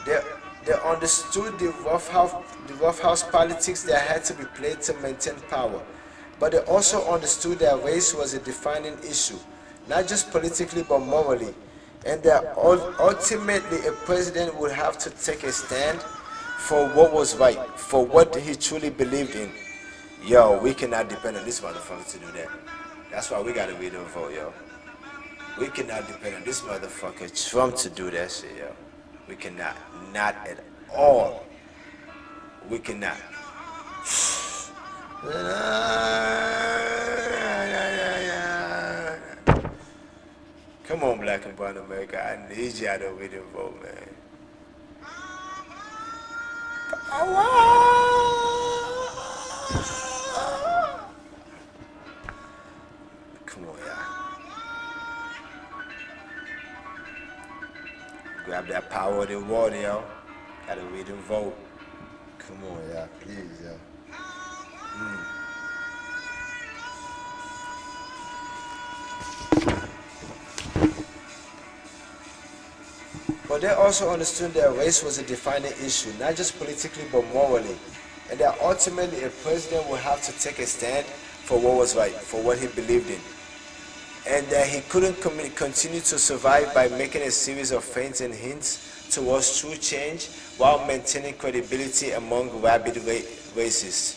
They, they understood the rough house politics that had to be played to maintain power. But they also understood that race was a defining issue, not just politically but morally, and that ultimately a president would have to take a stand for what was right, for what he truly believed in. Yo, we cannot depend on this motherfucker to do that. That's why we gotta read and vote, yo. We cannot depend on this motherfucker Trump to do that shit, yo. We cannot. Not at all. We cannot. Come on, black and brown America. I need y'all to read and vote, man. Come on, y'all. Grab that power of the water, yo. Gotta read and vote. Come on, y'all. Please, yo. But they also understood that race was a defining issue, not just politically but morally, and that ultimately a president would have to take a stand for what was right, for what he believed in, and that he couldn't continue to survive by making a series of feints and hints towards true change while maintaining credibility among rabid racists.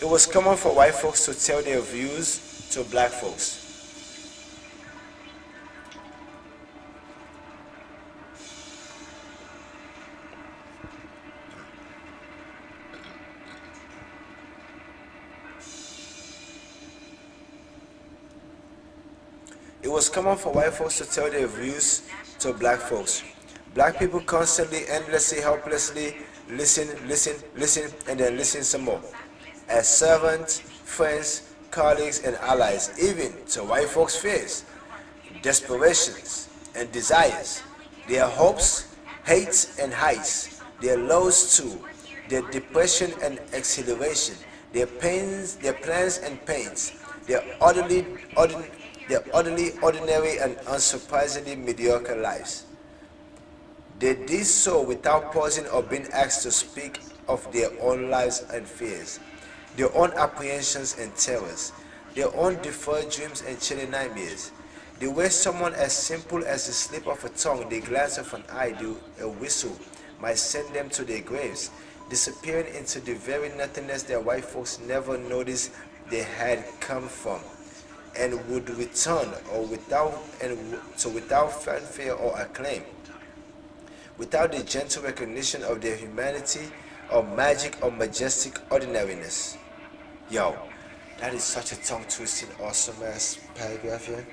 It was common for white folks to tell their views to black folks. It was common for white folks to tell their views to black folks. Black people constantly, endlessly, helplessly listen, and then listen some more. As servants, friends, colleagues, and allies, even to white folks' fears, desperations, and desires, their hopes, hates, and heights, their lows too, their depression and exhilaration, their pains, their plans and pains, their utterly ordinary and unsurprisingly mediocre lives. They did so without pausing or being asked to speak of their own lives and fears, their own apprehensions and terrors, their own deferred dreams and chilling nightmares. The way someone as simple as the slip of a tongue, the glance of an eye, a whistle, might send them to their graves, disappearing into the very nothingness that white folks never noticed they had come from, and would return without fanfare or acclaim, without the gentle recognition of their humanity or magic or majestic ordinariness. Yo, that is such a tongue-twisting, awesome-ass paragraph here.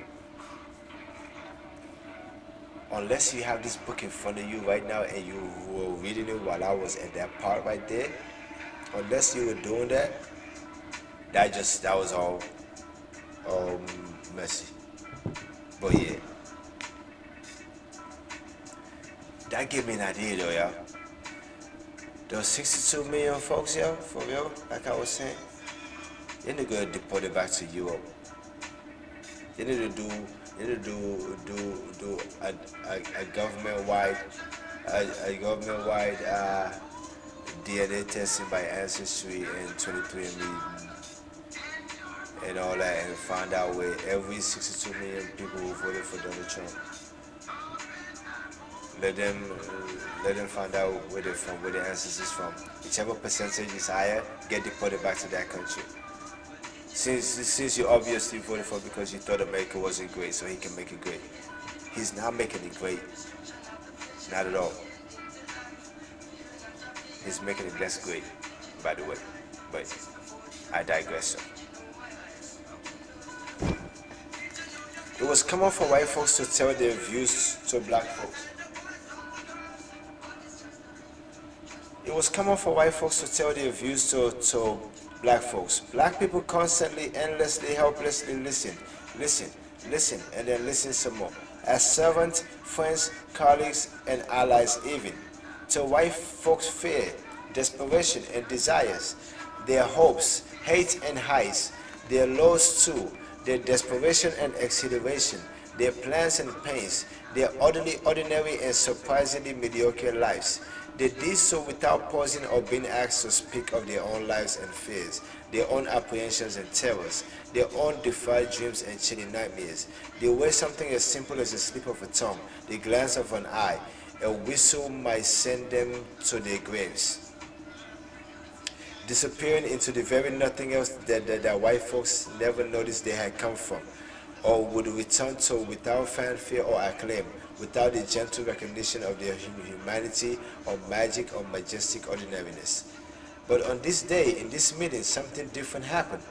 Unless you have this book in front of you right now and you were reading it while I was at that part right there, unless you were doing that, that was all messy. But yeah, that gave me an idea though, y'all. Those 62 million folks, yo, for real, like I was saying, they need to go deport it back to Europe. They need to do a government-wide DNA testing by Ancestry and 23andMe and all that, and find out where every 62 million people who voted for Donald Trump. Let them find out where they're from, where their ancestors from. Whichever percentage is higher, get deported back to that country. Since you obviously voted for because you thought America wasn't great, so he can make it great. He's not making it great. Not at all. He's making it less great, by the way. But I digress. It was common for white folks to tell their views to black folks. It was common for white folks to tell their views to black folks. Black people constantly, endlessly, helplessly listen, and then listen some more. As servants, friends, colleagues, and allies even. To white folks' fear, desperation, and desires, their hopes, hate, and highs, their lows too, their desperation and exhilaration, their plans and pains, their utterly ordinary and surprisingly mediocre lives. They did so without pausing or being asked to speak of their own lives and fears, their own apprehensions and terrors, their own defied dreams and chilling nightmares. They were something as simple as a slip of a tongue, the glance of an eye, a whistle might send them to their graves, disappearing into the very nothing else that white folks never noticed they had come from, or would return to without fanfare or acclaim, without the gentle recognition of their humanity or magic or majestic ordinariness. But on this day, in this meeting, something different happened.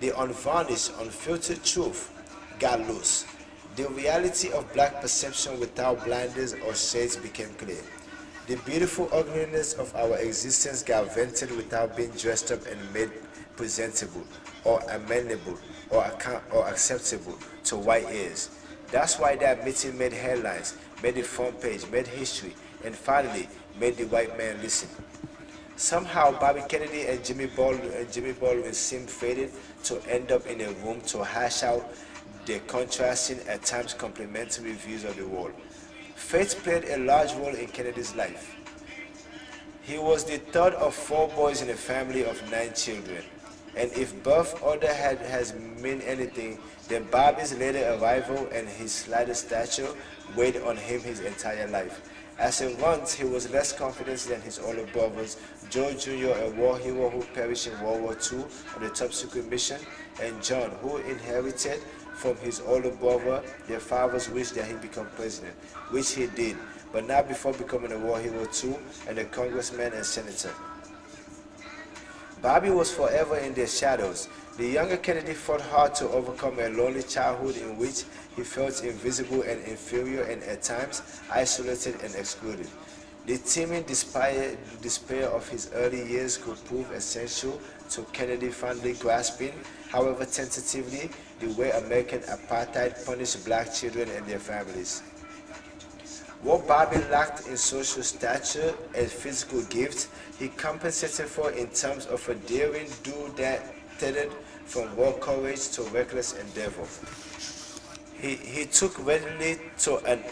The unvarnished, unfiltered truth got loose. The reality of black perception without blinders or shades became clear. The beautiful ugliness of our existence got vented without being dressed up and made presentable or amenable or acceptable to white ears. That's why that meeting made headlines, made the front page, made history, and finally made the white man listen. Somehow, Bobby Kennedy and Jimmy Baldwin seemed fated to end up in a room to hash out their contrasting, at times complementary views of the world. Fate played a large role in Kennedy's life. He was the third of four boys in a family of 9 children, and if birth order has meant anything, then Bobby's later arrival and his slighter stature weighed on him his entire life. As a runt, he was less confident than his older brothers, Joe Jr., a war hero who perished in World War II on a top secret mission, and John, who inherited from his older brother their father's wish that he become president, which he did, but not before becoming a war hero too, and a congressman and senator. Bobby was forever in their shadows. The younger Kennedy fought hard to overcome a lonely childhood in which he felt invisible and inferior and at times isolated and excluded. The teeming despair of his early years could prove essential to Kennedy finally grasping, however tentatively, the way American apartheid punished black children and their families. What Bobby lacked in social stature and physical gifts, he compensated for in terms of a daring do that tethered from raw courage to reckless endeavor. He took readily to an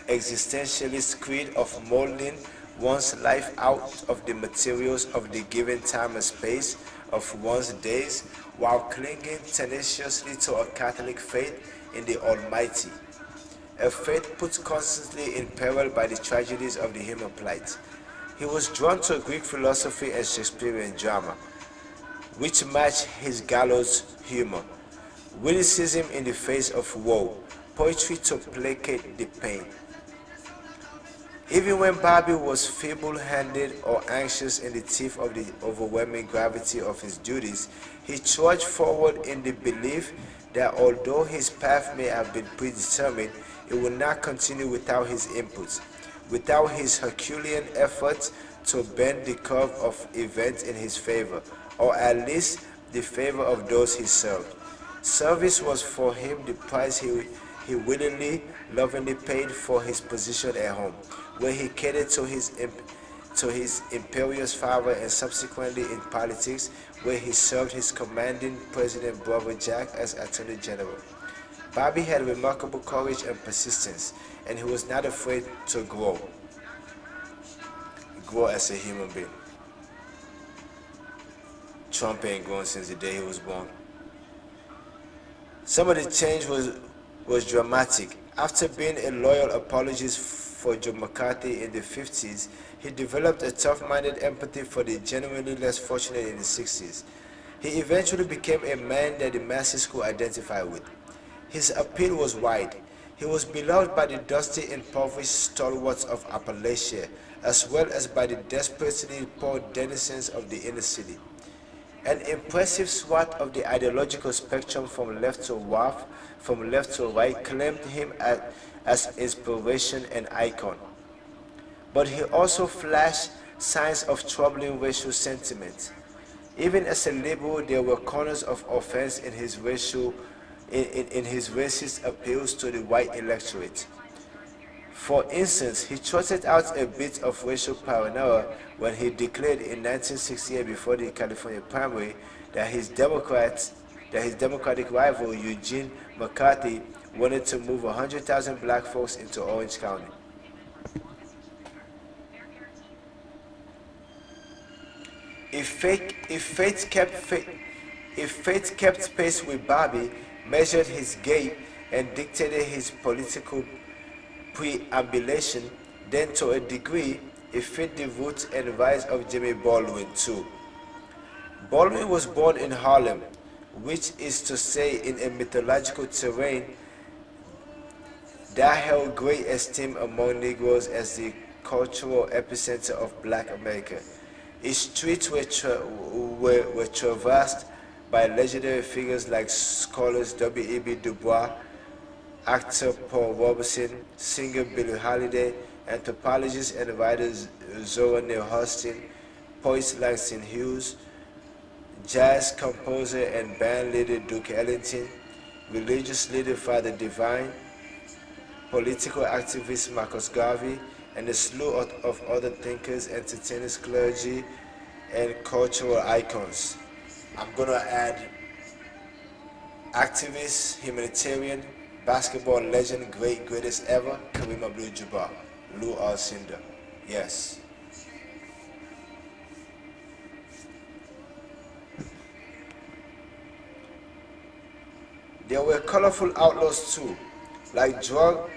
existentialist creed of molding one's life out of the materials of the given time and space of one's days, while clinging tenaciously to a Catholic faith in the Almighty, a faith put constantly in peril by the tragedies of the human plight. He was drawn to Greek philosophy and Shakespearean drama, which matched his gallows humor, witticism in the face of woe, poetry to placate the pain. Even when Bobby was feeble-handed or anxious in the teeth of the overwhelming gravity of his duties, he trudged forward in the belief that although his path may have been predetermined, it would not continue without his input, without his Herculean efforts to bend the curve of events in his favor, or at least the favor of those he served. Service was for him the price he willingly, lovingly paid for his position at home, where he catered to his imperious father, and subsequently in politics, where he served his commanding President brother Jack as Attorney General. Bobby had remarkable courage and persistence, and he was not afraid to grow as a human being. Trump ain't grown since the day he was born. Some of the change was dramatic. After being a loyal apologist for Joe McCarthy in the 50s, he developed a tough-minded empathy for the genuinely less fortunate in the 60s. He eventually became a man that the masses could identify with. His appeal was wide. He was beloved by the dusty, impoverished stalwarts of Appalachia, as well as by the desperately poor denizens of the inner city. An impressive swath of the ideological spectrum from left to right claimed him as inspiration and icon. But he also flashed signs of troubling racial sentiment. Even as a liberal, there were corners of offense in his racist appeals to the white electorate. For instance, he trotted out a bit of racial paranoia when he declared in 1968 before the California primary that his Democratic rival Eugene McCarthy wanted to move 100,000 black folks into Orange County. If fate kept pace with Bobby, measured his gait, and dictated his political preambulation, then to a degree, it fit the roots and rise of Jimmy Baldwin too. Baldwin was born in Harlem, which is to say in a mythological terrain that held great esteem among Negroes as the cultural epicenter of Black America. Its streets were traversed by legendary figures like scholars W.E.B. Du Bois, actor Paul Robeson, singer Billie Holiday, anthropologists and writers Zora Neale Hurston, poets Langston Hughes, jazz composer and band leader Duke Ellington, religious leader Father Divine, political activist Marcus Garvey, and a slew of other thinkers, entertainers, clergy, and cultural icons. I'm going to add activist, humanitarian, basketball legend, greatest ever, Kareem Abdul-Jabbar, Lou Alcindor. Yes. There were colorful outlaws too, like drug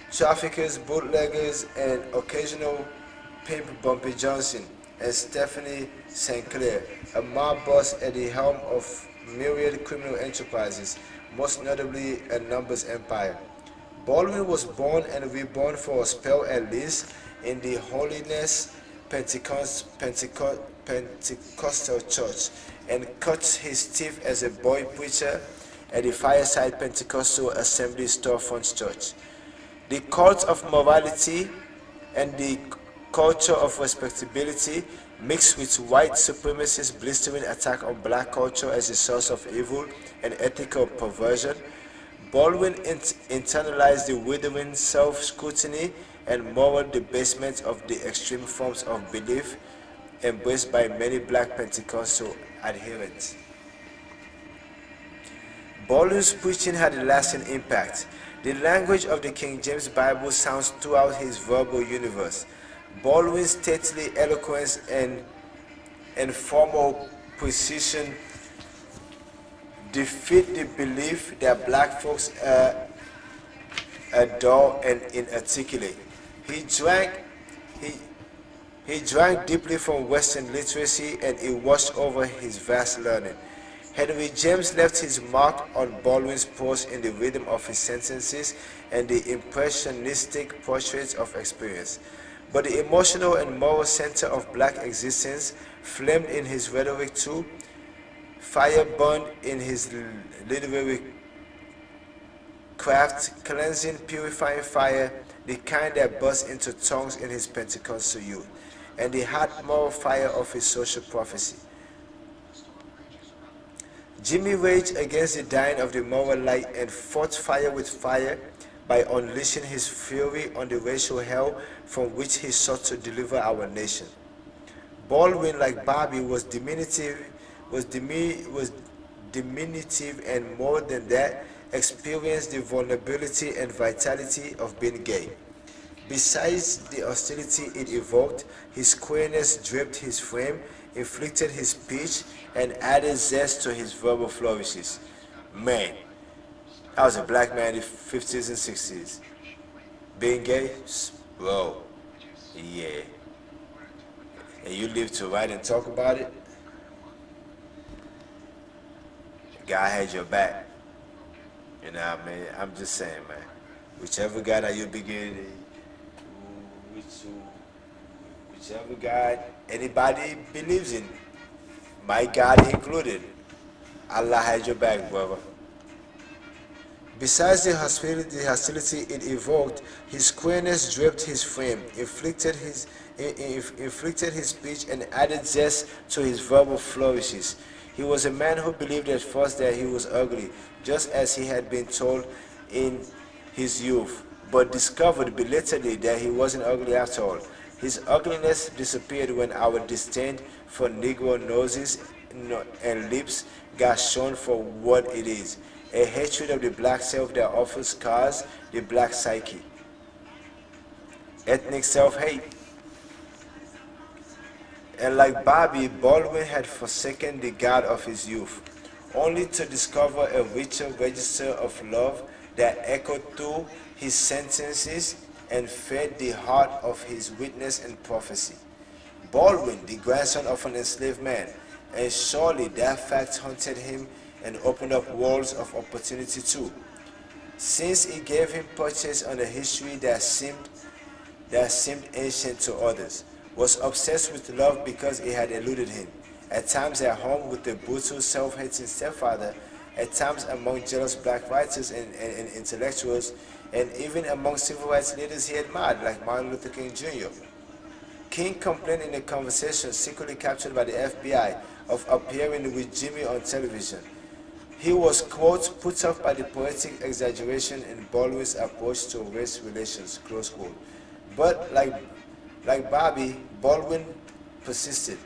traffickers, bootleggers, and occasional pimp Bumpy Johnson, and Stephanie St. Clair, a mob boss at the helm of myriad criminal enterprises, most notably a numbers empire. Baldwin was born and reborn for a spell at least in the Holiness Pentecostal Church, and cut his teeth as a boy preacher at the Fireside Pentecostal Assembly Storefront Church. The cult of morality and the culture of respectability mixed with white supremacist blistering attack on black culture as a source of evil and ethical perversion. Baldwin internalized the withering self-scrutiny and moral debasement of the extreme forms of belief embraced by many black Pentecostal adherents. Baldwin's preaching had a lasting impact. The language of the King James Bible sounds throughout his verbal universe. Baldwin's stately eloquence and formal precision defeat the belief that black folks are dull and inarticulate. He drank, he, he drank deeply from Western literacy and it washed over his vast learning. Henry James left his mark on Baldwin's prose in the rhythm of his sentences and the impressionistic portraits of experience. But the emotional and moral center of black existence flamed in his rhetoric too. Fire burned in his literary craft, cleansing, purifying fire, the kind that burst into tongues in his Pentecostal youth, and the hot moral fire of his social prophecy. Jimmy raged against the dying of the moral light and fought fire with fire by unleashing his fury on the racial hell from which he sought to deliver our nation. Baldwin, like Bobby, was diminutive, and more than that, experienced the vulnerability and vitality of being gay. Besides the hostility it evoked, his queerness draped his frame, inflicted his speech, and added zest to his verbal flourishes. Man, I was a black man in the 50s and 60s. Being gay? Bro, yeah. And you live to write and talk about it? God had your back. You know what I mean? I'm just saying, man. Whichever God that you begin, whichever God anybody believes in, my God included, Allah had your back, brother. Besides the hostility it evoked, his queerness draped his frame, inflicted his speech, and added zest to his verbal flourishes. He was a man who believed at first that he was ugly, just as he had been told in his youth, but discovered belatedly that he wasn't ugly after all. His ugliness disappeared when our disdain for Negro noses and lips got shown for what it is, a hatred of the black self that often scars the black psyche. Ethnic self-hate. And like Bobby, Baldwin had forsaken the God of his youth, only to discover a richer register of love that echoed through his sentences and fed the heart of his witness and prophecy. Baldwin, the grandson of an enslaved man, and surely that fact haunted him and opened up worlds of opportunity too, since it gave him purchase on a history that seemed ancient to others, was obsessed with love because it had eluded him, at times at home with a brutal, self-hating stepfather, at times among jealous black writers and intellectuals, and even among civil rights leaders he admired, like Martin Luther King Jr. King complained in a conversation secretly captured by the FBI of appearing with Jimmy on television. He was, quote, put off by the poetic exaggeration in Baldwin's approach to race relations, close quote. But like Bobby, Baldwin persisted.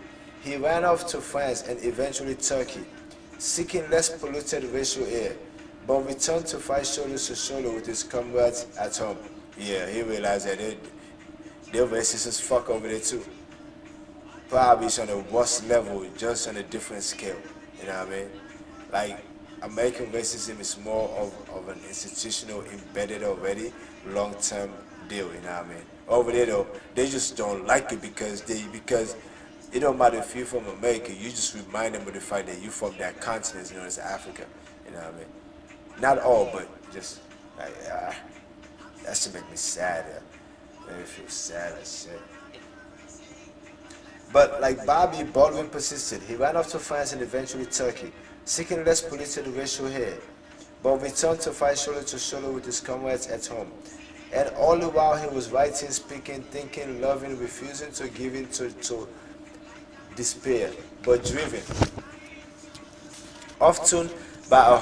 He ran off to France and eventually Turkey, seeking less polluted racial air, but returned to fight shoulder to shoulder with his comrades at home. Yeah, he realized that they're racist as fuck over there too. Probably it's on a worse level, just on a different scale. You know what I mean? Like, American racism is more of an institutional, embedded already, long-term deal, you know what I mean? Over there though, they just don't like it because it don't matter if you're from America, you just remind them of the fact that you're from that continent known as Africa, you know what I mean? Not all, but just like that should make me sad. Make me feel sad as shit. But like Bobby, Baldwin persisted. He ran off to France and eventually Turkey, seeking less polluted racial hair, but returned to fight shoulder to shoulder with his comrades at home. And all the while he was writing, speaking, thinking, loving, refusing to give in to despair, but driven, often by a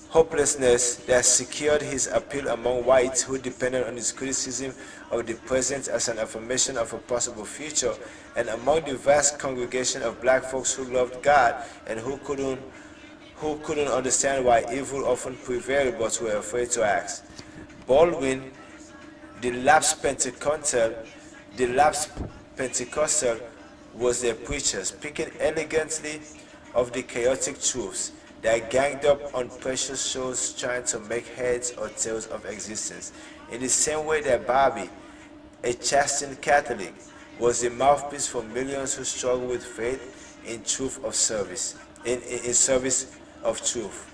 hopelessness that secured his appeal among whites who depended on his criticism of the present as an affirmation of a possible future, and among the vast congregation of black folks who loved God and who couldn't understand why evil often prevailed but were afraid to ask. Baldwin, the lapsed Pentecostal, was their preacher, speaking elegantly of the chaotic truths that ganged up on precious souls trying to make heads or tails of existence, in the same way that Bobby, a chastened Catholic, was the mouthpiece for millions who struggle with faith in truth of service, in service of truth.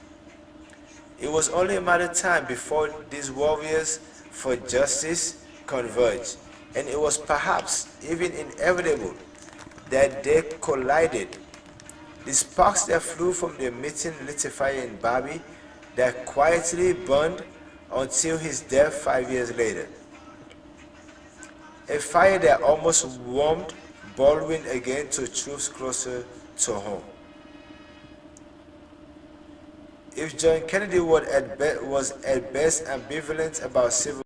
It was only a matter of time before these warriors for justice converged, and it was perhaps even inevitable that they collided. The sparks that flew from the meeting lit a fire in Bobby that quietly burned until his death 5 years later. A fire that almost warmed Baldwin again to truths closer to home. If John Kennedy was at best ambivalent about civil